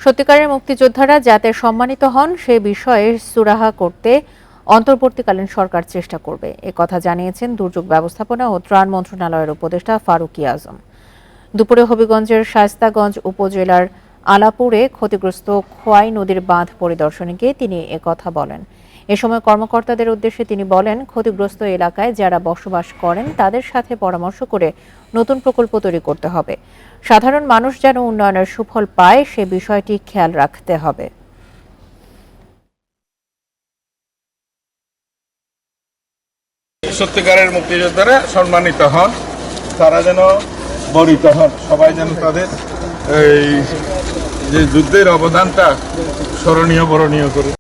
সত্যিকারের মুক্তিযোদ্ধারা যাতে সম্মানিত হন সে বিষয়ে সুরাহা করতে অন্তর্বর্তীকালীন সরকার চেষ্টা করবে, একথা জানিয়েছেন দুর্যোগ ব্যবস্থাপনা ও ত্রাণ মন্ত্রণালয়ের উপদেষ্টা ফারুক আজম। দুপুরে হবিগঞ্জের শায়েস্তাগঞ্জ উপজেলার আলাপুরে ক্ষতিগ্রস্ত খোয়াই নদীর বাঁধ পরিদর্শনে গিয়ে তিনি একথা বলেন। এ সময় কর্মকর্তাদের উদ্দেশ্যে তিনি বলেন, ক্ষতিগ্রস্ত এলাকায় যারা বসবাস করেন তাদের সাথে পরামর্শ করে নতুন প্রকল্প তৈরি করতে হবে। সাধারণ মানুষ যেন উন্নয়নের সুফল পায় সে বিষয়টি খেয়াল রাখতে হবে। সত্যিকারের মুক্তিযোদ্ধারা সম্মানিত হন, তারা যেন বরিত হন, সবাই যেন তাদের এই যে যুদ্ধের অবদানটা স্মরণীয় বরণীয় করে।